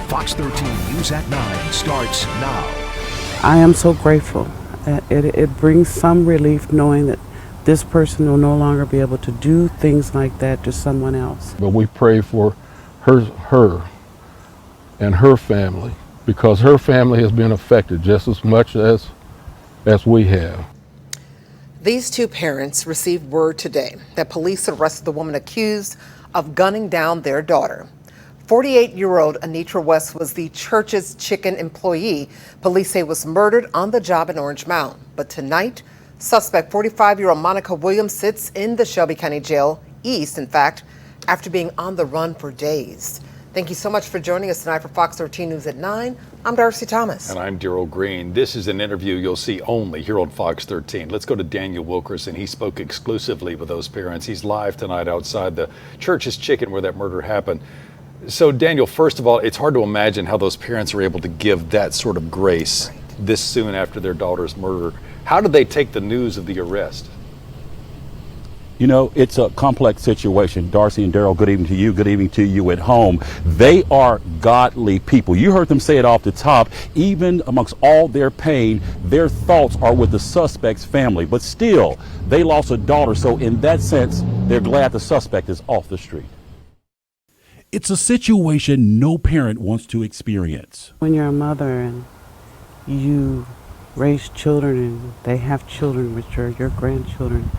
Fox 13 News at 9 starts now. I am so grateful. It brings some relief knowing that this person will no longer be able to do things like that to someone else. But we pray for her and her family, because her family has been affected just as much as we have. These two parents received word today that police arrested the woman accused of gunning down their daughter. 48-year-old Anitra West was the Church's Chicken employee police say was murdered on the job in Orange Mound. But tonight, suspect 45-year-old Monica Williams sits in the Shelby County Jail East, in fact, after being on the run for days. Thank you so much for joining us tonight for Fox 13 News at 9. I'm Darcy Thomas. And I'm Daryl Green. This is an interview you'll see only here on Fox 13. Let's go to Daniel Wilkerson. He spoke exclusively with those parents. He's live tonight outside the Church's Chicken where that murder happened. So Daniel, first of all, it's hard to imagine how those parents are able to give that sort of grace this soon after their daughter's murder. How did they take the news of the arrest? You know, it's a complex situation. Darcy and Daryl, good evening to you. Good evening to you at home. They are godly people. You heard them say it off the top. Even amongst all their pain, their thoughts are with the suspect's family. But still, they lost a daughter. So in that sense, they're glad the suspect is off the street. It's a situation no parent wants to experience. When you're a mother and you raise children and they have children, which are your grandchildren,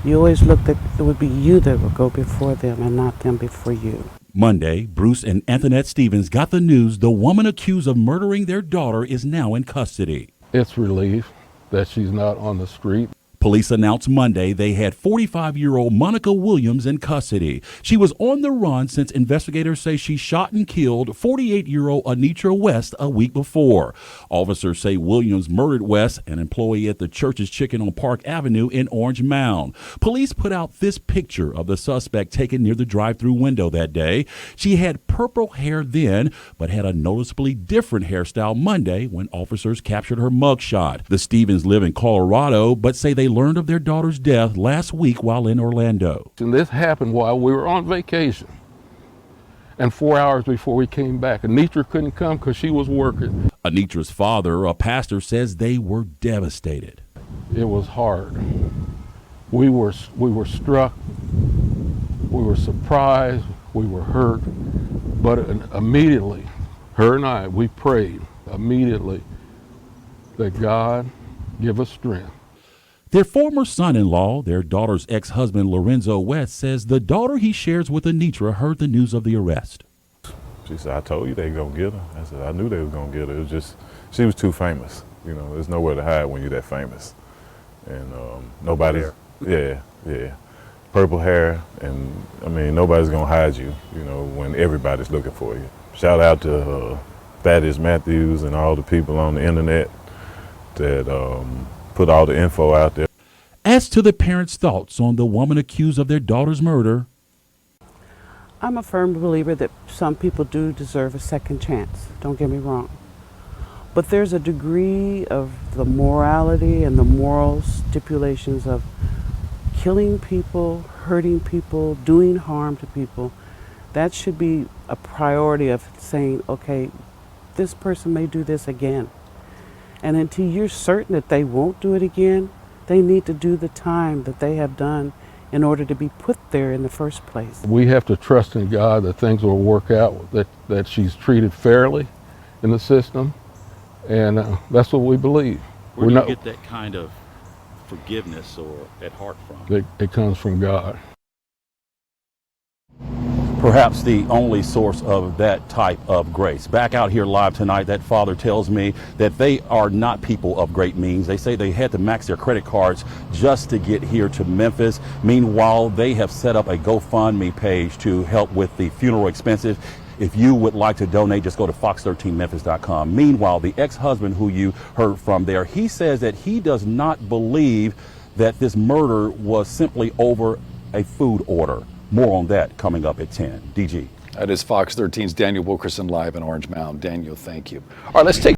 you always look that it would be you that would go before them and not them before you. Monday, Bruce and Antoinette Stevens got the news the woman accused of murdering their daughter is now in custody. It's relief that she's not on the street. Police announced Monday they had 45-year-old Monica Williams in custody. She was on the run since investigators say she shot and killed 48-year-old Anitra West a week before. Officers say Williams murdered West, an employee at the Church's Chicken on Park Avenue in Orange Mound. Police put out this picture of the suspect taken near the drive-through window that day. She had purple hair then, but had a noticeably different hairstyle Monday when officers captured her mugshot. The Stevens live in Colorado, but say they learned of their daughter's death last week while in Orlando. And this happened while we were on vacation. And 4 hours before we came back, Anitra couldn't come because she was working. Anitra's father, a pastor, says they were devastated. It was hard. We were struck. We were surprised. We were hurt. But immediately, her and I, we prayed immediately that God give us strength. Their former son-in-law, their daughter's ex-husband Lorenzo West, says the daughter he shares with Anitra heard the news of the arrest. She said, I told you they were going to get her. I said, I knew they were going to get her. It was just, she was too famous. You know, there's nowhere to hide when you're that famous. And nobody's, yeah. Purple hair, and I mean, nobody's going to hide you, you know, when everybody's looking for you. Shout out to Thaddeus Matthews and all the people on the internet that put all the info out there. As to the parents' thoughts on the woman accused of their daughter's murder, I'm a firm believer that some people do deserve a second chance. Don't get me wrong. But there's a degree of the morality and the moral stipulations of killing people, hurting people, doing harm to people. That should be a priority of saying, okay, this person may do this again. And until you're certain that they won't do it again, they need to do the time that they have done in order to be put there in the first place. We have to trust in God that things will work out, that she's treated fairly in the system, and that's what we believe. Where do you get that kind of forgiveness or at heart from? It comes from God. Perhaps the only source of that type of grace. Back out here live tonight, that father tells me that they are not people of great means. They say they had to max their credit cards just to get here to Memphis. Meanwhile, they have set up a GoFundMe page to help with the funeral expenses. If you would like to donate, just go to FOX13Memphis.com. Meanwhile, the ex-husband who you heard from there, he says that he does not believe that this murder was simply over a food order. More on that coming up at 10. DG. That is Fox 13's Daniel Wilkerson live in Orange Mound. Daniel, thank you. All right, let's take